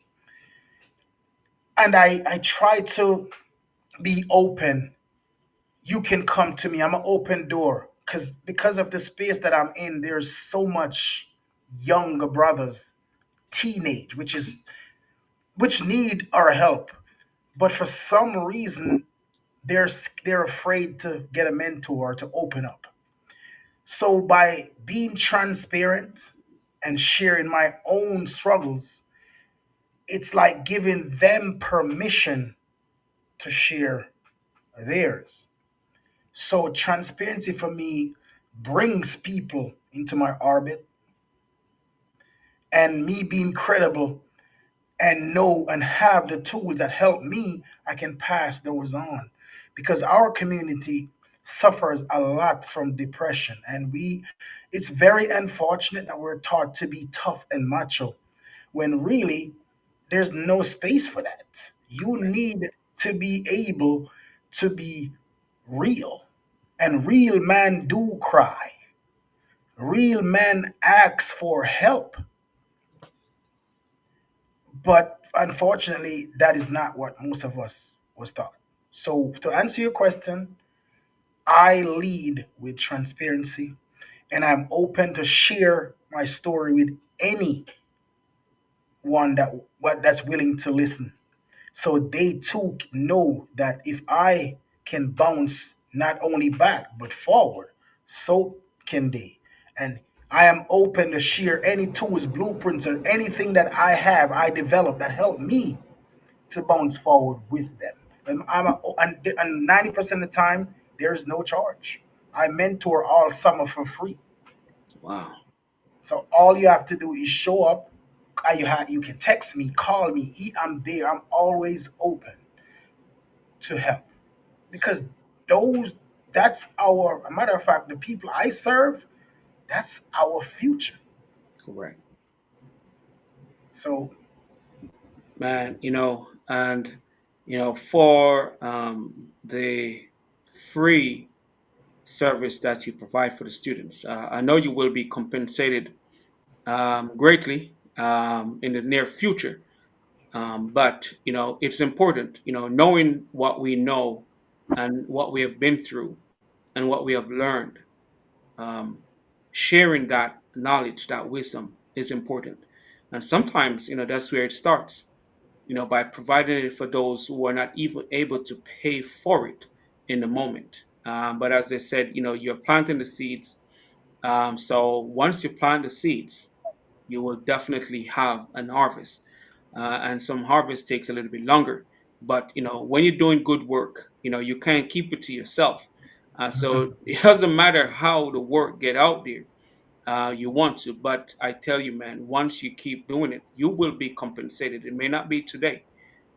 and I try to be open. You can come to me. I'm an open door because of the space that I'm in. There's so much younger brothers, teenage, which need our help, but for some reason they're afraid to get a mentor to open up. So by being transparent and sharing my own struggles, it's like giving them permission to share theirs. So transparency for me brings people into my orbit, and me being credible and know and have the tools that help me, I can pass those on. Because our community suffers a lot from depression, and it's very unfortunate that we're taught to be tough and macho when really there's no space for that. You need to be able to be real. And real men do cry. Real men ask for help. But unfortunately, that is not what most of us was taught. So to answer your question, I lead with transparency, and I'm open to share my story with anyone that's willing to listen. So they too know that if I can bounce not only back but forward, so can they. And I am open to share any tools, blueprints, or anything that I developed that help me to bounce forward with them. And 90% of the time, there's no charge. I mentor all summer for free. Wow. So all you have to do is show up. You can text me, call me. I'm there. I'm always open to help because those that's our. A matter of fact, the people I serve, that's our future. Correct. So Man, and for the free service that you provide for the students, I know you will be compensated greatly in the near future. But it's important, knowing what we know and what we have been through and what we have learned. Um, Sharing that knowledge, that wisdom, is important, and sometimes that's where it starts. By providing it for those who are not even able to pay for it in the moment. But as they said, you're planting the seeds. So once you plant the seeds, you will definitely have an harvest. And some harvest takes a little bit longer. But when you're doing good work, you can't keep it to yourself. So it doesn't matter how the work get out there. You want to, but I tell you, man, once you keep doing it, you will be compensated. It may not be today,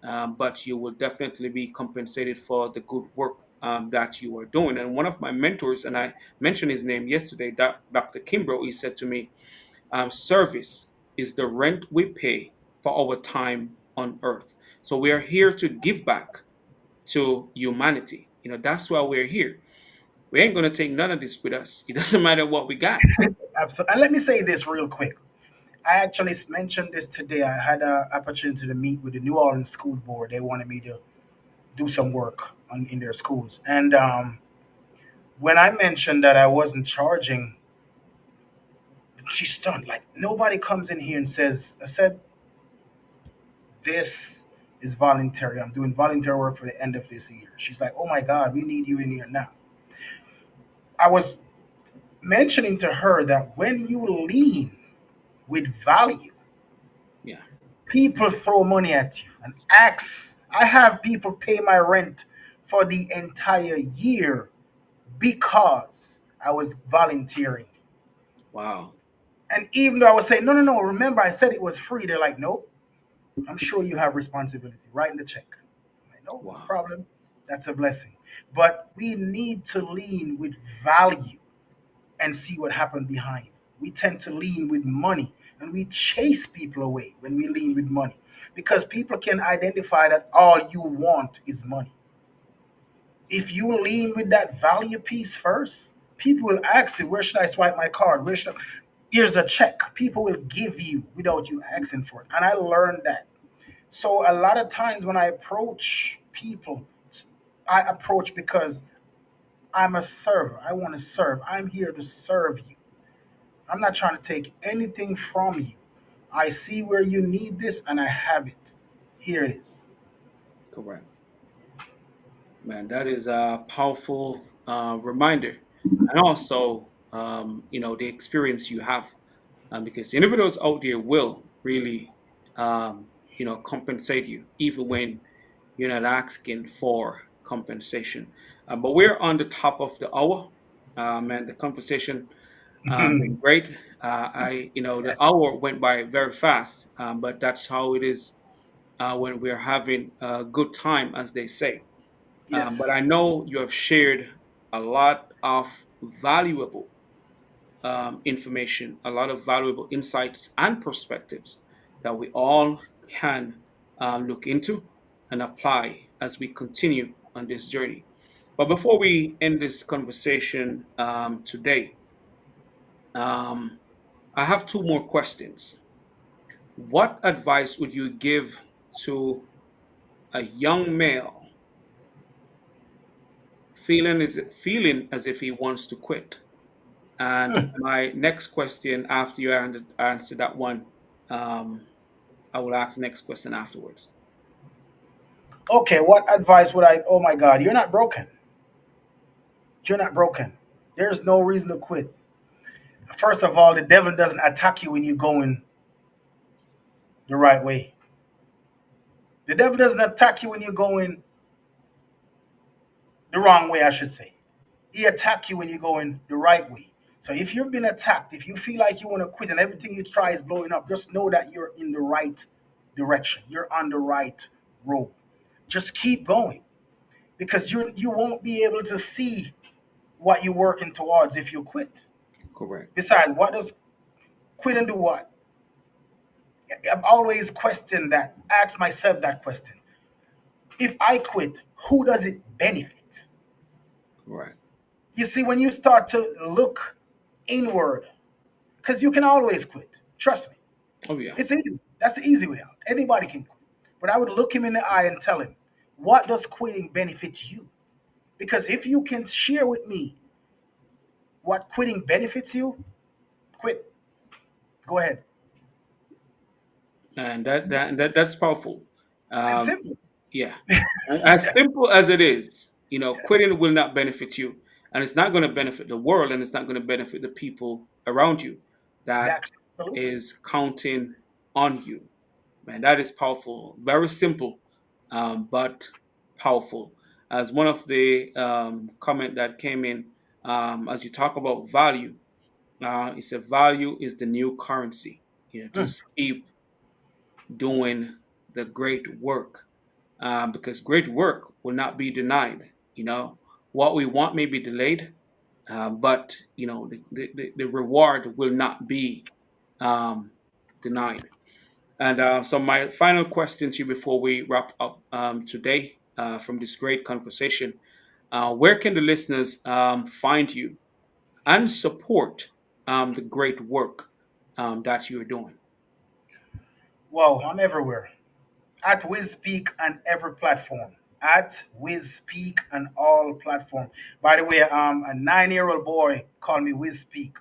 but you will definitely be compensated for the good work that you are doing. And one of my mentors, and I mentioned his name yesterday, Dr. Kimbrough, he said to me, service is the rent we pay for our time on earth. So we are here to give back to humanity. That's why we're here. We ain't going to take none of this with us. It doesn't matter what we got. absolutely. And let me say this real quick. I actually mentioned this today. I had an opportunity to meet with the New Orleans School Board. They wanted me to do some work in their schools. And when I mentioned that I wasn't charging, she's stunned. Like, nobody comes in here and says, I said, this is voluntary. I'm doing voluntary work for the end of this year. She's like, oh my God, we need you in here now. I was mentioning to her that when you lean with value, Yeah. people throw money at you and ask. I have people pay my rent for the entire year because I was volunteering. Wow. And even though I was saying, no, no, no, remember I said it was free, they're like, nope, I'm sure you have responsibility. Write in the check. I'm like, no, no Wow. problem. That's a blessing. But we need to lean with value and see what happened behind. We tend to lean with money and we chase people away when we lean with money because people can identify that all you want is money. If you lean with that value piece first, people will ask you, where should I swipe my card? Here's a check. People will give you without you asking for it. And I learned that. So a lot of times when I approach people, I approach because I'm a server. I want to serve. I'm here to serve you. I'm not trying to take anything from you. I see where you need this and I have it. Here it is. Correct. Man, that is a powerful reminder. And also, the experience you have, because individuals out there will really, compensate you even when you're not asking for compensation. But we're on the top of the hour, and the conversation been great. The hour went by very fast, but that's how it is when we're having a good time, as they say. But Yes. I know you have shared a lot of valuable information, a lot of valuable insights and perspectives that we all can look into and apply as we continue on this journey. But before we end this conversation today, um, I have two more questions. What advice would you give to a young male feeling as if he wants to quit? And my next question, after you answer that one, um, I will ask the next question afterwards. Okay, what advice would I? Oh my God, you're not broken. You're not broken. There's no reason to quit. First of all, the devil doesn't attack you when you're going the right way. The devil doesn't attack you when you're going the wrong way, I should say. He attack you when you're going the right way. So if you've been attacked, if you feel like you want to quit and everything you try is blowing up, just know that you're in the right direction. You're on the right road. Just keep going because you won't be able to see what you're working towards if you quit. Correct. Besides, what does quit and do what? I've always questioned that, asked myself that question. If I quit, who does it benefit? Right. You see, when you start to look inward, because you can always quit. Trust me. Oh yeah. It's easy. That's the easy way out. Anybody can quit. But I would look him in the eye and tell him, what does quitting benefit you? Because if you can share with me what quitting benefits you, quit. Go ahead. And that's powerful. And Um, simple. yeah. As simple as it is, Yes, quitting will not benefit you, and it's not going to benefit the world, and it's not going to benefit the people around you that exactly. Absolutely. is counting on you. Man, that is powerful. Very simple, but powerful. As one of the comment that came in, as you talk about value, it said value is the new currency. Mm. Just keep doing the great work, because great work will not be denied. What we want may be delayed, but the reward will not be um, denied. And so, my final question to you before we wrap up today from this great conversation: where can the listeners find you and support the great work that you're doing? Wow, I'm everywhere. At WizSpeak on every platform. At WizSpeak on all platform. By the way, a 9-year-old boy called me WizSpeak,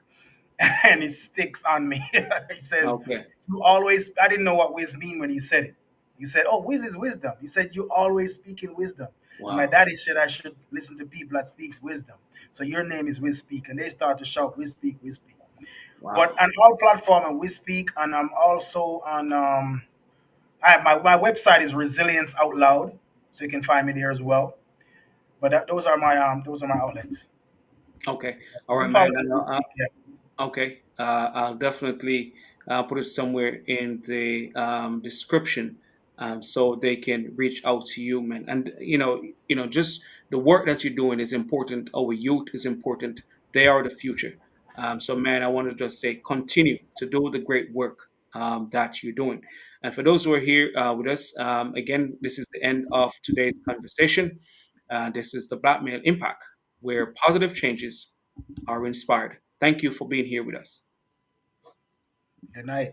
and it sticks on me. He says, Okay. "You always." I didn't know what Wiz mean when he said it. He said, "Oh, Wiz is wisdom." He said, "You always speak in wisdom." And my Wow. daddy said I should listen to people that speaks wisdom. So your name is WizSpeak, and they start to shout, "WizSpeak, WizSpeak." But Wow. on all platform, and WizSpeak, and I'm also on. I have my website is Resilience Out Loud, so you can find me there as well. But those are my outlets. Okay. All You right, can follow man. me on WizSpeak. Yeah. Okay, I'll definitely put it somewhere in the description, so they can reach out to you, man. And just the work that you're doing is important. Our youth is important. They are the future. So, man, I want to just say, continue to do the great work that you're doing. And for those who are here with us, again, this is the end of today's conversation. This is the Blackmail Impact, where positive changes are inspired. Thank you for being here with us. Good night.